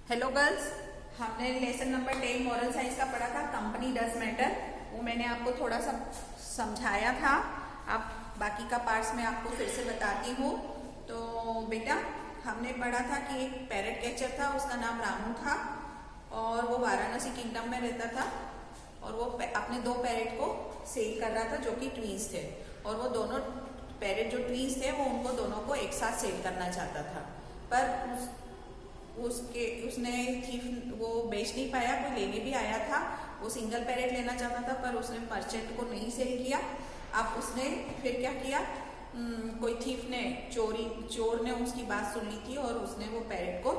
Hello girls, हमने lesson number 10 moral science का पढ़ा था कंपनी डज मैटर। वो मैंने आपको थोड़ा सा समझाया था। अब बाकी का पार्ट्स मैं आपको फिर से बताती हूँ। तो बेटा, हमने पढ़ा था कि एक पैरेट कैचर था, उसका नाम रामू था और वो वाराणसी किंगडम में रहता था और वो अपने दो पैरेट को सेल कर रहा था जो कि ट्विंस थे। और वो दोनों पैरेट जो ट्विंस थे वो उनको दोनों को एक साथ सेल करना चाहता था, पर उसने थीफ वो बेच नहीं पाया। कोई लेने भी आया था, वो सिंगल पैरेट लेना चाहता था पर उसने मर्चेंट को नहीं सेल किया। अब उसने फिर क्या किया, कोई थीफ ने चोर ने उसकी बात सुन ली थी और उसने वो पैरेट को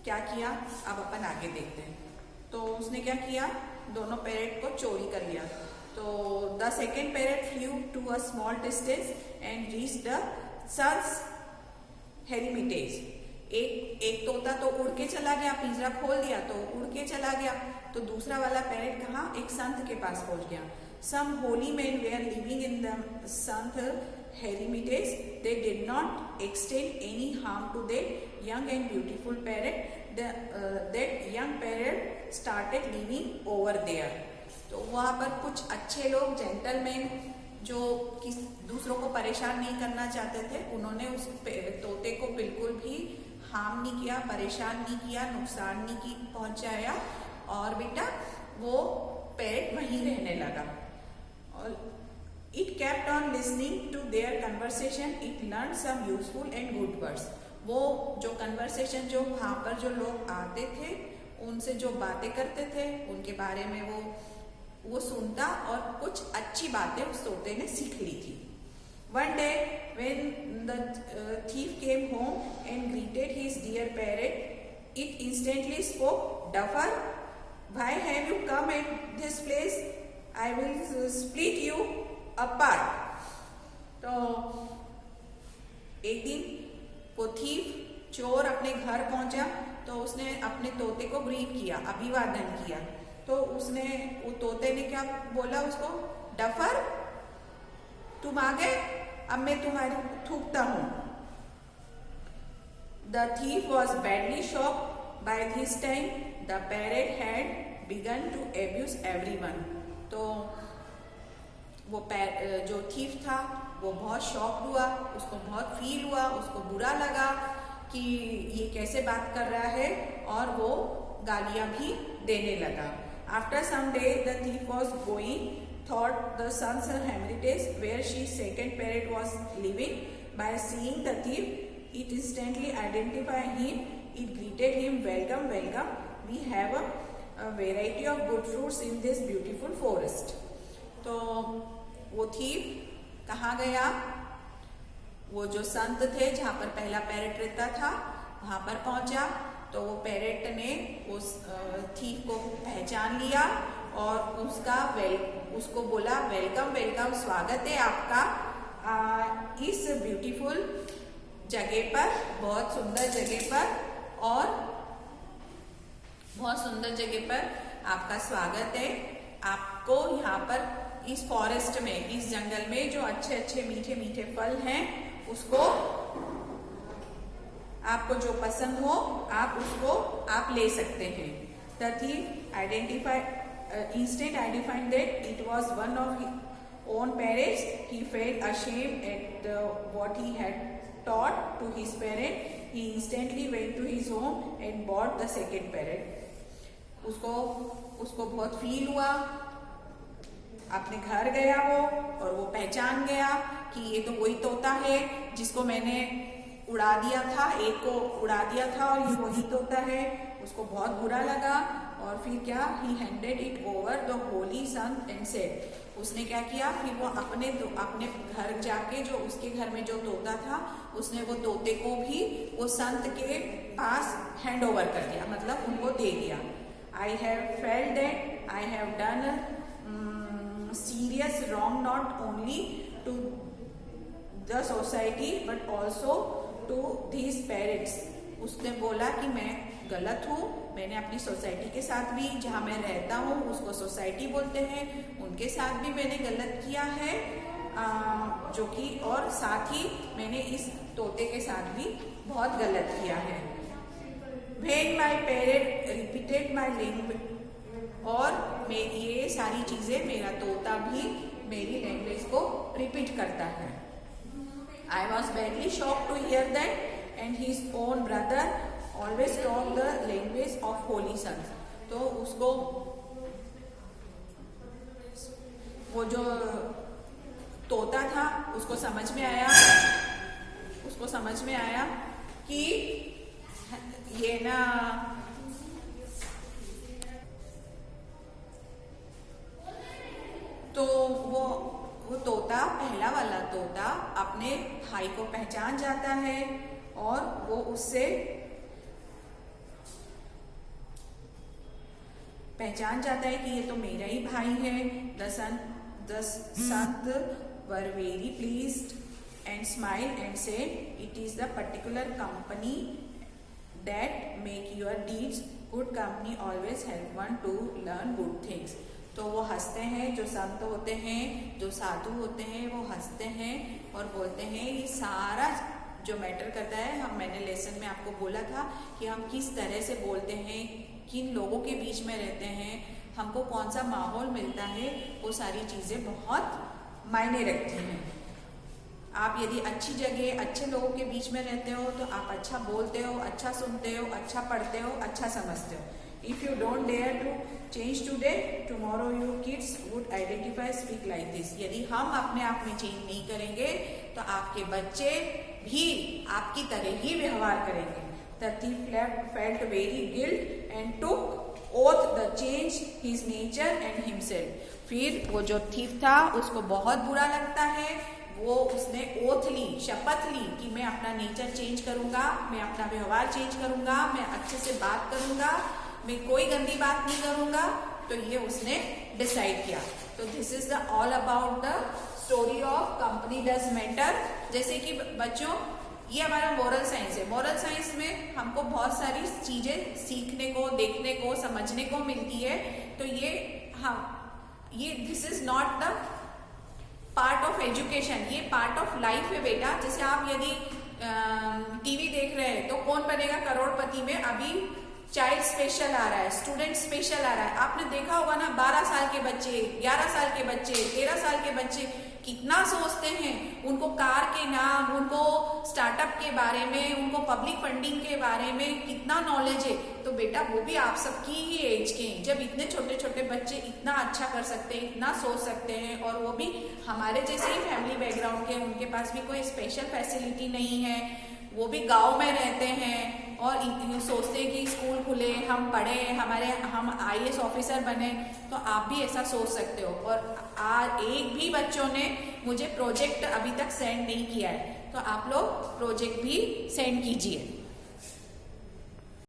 क्या किया, अब अपन आगे देखते हैं। तो उसने क्या किया, दोनों पैरेट को चोरी कर लिया। तो the second parrot flew to a small distance and reach the saints hermitage. एक तोता तो उड़ के चला गया, पिंजरा खोल दिया तो उड़ के चला गया। तो दूसरा वाला पैरेट कहाँ, एक संत के पास पहुंच गया। Some holy man were living in the saint hermitage. They did not extend any harm to that young and beautiful parrot. That young parrot started living over there. तो वहां पर कुछ अच्छे लोग, जेंटलमैन, जो दूसरों को परेशान नहीं करना चाहते थे, उन्होंने उस तोते को बिल्कुल भी हार्म नहीं किया, परेशान नहीं किया, नुकसान नहीं पहुंचाया। और बेटा वो पैरेट वहीं रहने लगा। और it kept on listening to their conversation. It learn some useful and good words. वो जो कन्वर्सेशन, जो वहां पर जो लोग आते थे उनसे जो बातें करते थे उनके बारे में वो सुनता और कुछ अच्छी बातें उस तोते ने सीख ली थी। One day when the thief came home and greeted his dear parrot, it instantly spoke, "Duffer, why have you come at this place? I will split you apart." तो एक दिन वो थीफ, चोर, अपने घर पहुंचा तो उसने अपने तोते को ग्रीट किया, अभिवादन किया। तो वो तोते ने क्या बोला उसको, "डफर, तुम आ गए, अब मैं तुम्हारी थूकता हूं।" The thief was badly shocked by this time. The parrot had begun to abuse everyone. तो वो जो थीफ था वो बहुत शॉक्ड हुआ, उसको बहुत फील हुआ, उसको बुरा लगा कि ये कैसे बात कर रहा है और वो गालियां भी देने लगा। After some day the thief was going thought the son's hermitage where she's second parrot was living. By seeing the thief, it instantly identified him. It greeted him, "Welcome, welcome. We have a variety of good fruits in this beautiful forest." तो वो thief कहाँ गया, वो जो संत थे जहाँ पर पहला पैरेट रहता था वहां पर पहुंचा। तो वो पैरेट ने उस थीफ को पहचान लिया और उसको बोला, "वेलकम, वेलकम, स्वागत है आपका इस ब्यूटीफुल जगह पर, बहुत सुंदर जगह पर, और बहुत सुंदर जगह पर आपका स्वागत है। आपको यहाँ पर इस फॉरेस्ट में, इस जंगल में जो अच्छे अच्छे मीठे मीठे फल हैं, उसको आपको जो पसंद हो आप ले सकते हैं." The thief instant identified that it was one of his own parrots. He felt ashamed at what he had taught to his parrot. He instantly went to his home and bought the second parrot. उसको बहुत feel हुआ, अपने घर गया वो और वो पहचान गया कि ये तो वही तोता है जिसको मैंने उड़ा दिया था, एक को उड़ा दिया था और ये वही तोता है। उसको बहुत बुरा लगा और फिर क्या, ही handed it over the Holi Sant and said. उसने क्या किया, फिर वो अपने घर जाके, जो उसके घर में जो तोता था, उसने वो तोते को भी वो संत के पास हैंड ओवर कर दिया, मतलब उनको दे दिया। I have felt that I have done serious wrong, not only to the society but also to these parrots. उसने बोला कि मैं गलत हूँ, मैंने अपनी सोसाइटी के साथ भी, जहाँ मैं रहता हूँ उसको सोसाइटी बोलते हैं, उनके साथ भी मैंने गलत किया है, जो कि, और साथ ही मैंने इस तोते के साथ भी बहुत गलत किया है। When Then my parrot repeated my language. और ये सारी चीजें मेरा तोता भी मेरी लैंग्वेज को रिपीट करता है. I was badly shocked to hear that, and his own brother always taught the language of holy sons. तो उसको वो जो तोता था उसको समझ में आया कि ये ना तो वो तोता, पहला वाला तोता अपने भाई को पहचान जाता है और वो उससे पहचान जाता है कि ये तो मेरा ही भाई है. The sons were very pleased and smiled and said, "It is the particular company that make your deeds. Good company always help one to learn good things." तो वो हंसते हैं, जो संत होते हैं, जो साधु होते हैं, वो हंसते हैं और बोलते हैं ये सारा जो मैटर करता है. मैंने लेसन में आपको बोला था कि हम किस तरह से बोलते हैं, किन लोगों के बीच में रहते हैं, हमको कौन सा माहौल मिलता है, वो सारी चीजें बहुत मायने रखती हैं. आप यदि अच्छी जगह, अच्छे लोगों के बीच में रहते हो तो आप अच्छा बोलते हो, अच्छा सुनते हो, अच्छा पढ़ते हो, अच्छा समझते हो. If you don't dare to change today, tomorrow your kids would identify, speak like this. यदि हम अपने आप में चेंज नहीं करेंगे तो आपके बच्चे भी आपकी तरह ही व्यवहार करेंगे. The thief felt very guilt and took oath to change his nature and himself. फिर वो जो thief था उसको बहुत बुरा लगता है. उसने ओथ ली, शपथ ली कि मैं अपना नेचर चेंज करूंगा, मैं अपना व्यवहार चेंज करूंगा, मैं अच्छे से बात करूंगा, मैं कोई गंदी बात नहीं करूंगा. तो ये उसने डिसाइड किया. तो this is the all about the story of company does matter. जैसे कि बच्चों ये हमारा मोरल साइंस है. मोरल साइंस में हमको बहुत सारी चीजें सीखने को, देखने को, समझने को मिलती है. तो ये this is not the part of education, ये पार्ट ऑफ लाइफ है बेटा. जैसे आप यदि टीवी देख रहे हैं तो कौन बनेगा करोड़पति में अभी चाइल्ड स्पेशल आ रहा है, स्टूडेंट स्पेशल आ रहा है. आपने देखा होगा ना, 12 साल के बच्चे, 11 साल के बच्चे, 13 साल के बच्चे कितना सोचते हैं. उनको कार के नाम, उनको स्टार्टअप के बारे में, उनको पब्लिक फंडिंग के बारे में कितना नॉलेज है. तो बेटा वो भी आप सबकी ही एज के हैं. जब इतने छोटे छोटे बच्चे इतना अच्छा कर सकते हैं, इतना सोच सकते हैं, और वो भी हमारे जैसे ही फैमिली बैकग्राउंड के, उनके पास भी कोई स्पेशल फैसिलिटी नहीं है, वो भी गांव में रहते हैं और सोचते हैं कि स्कूल खुले, हम पढ़े, हम IAS ऑफिसर बने. तो आप भी ऐसा सोच सकते हो. और एक भी बच्चों ने मुझे प्रोजेक्ट अभी तक सेंड नहीं किया है, तो आप लोग प्रोजेक्ट भी सेंड कीजिए.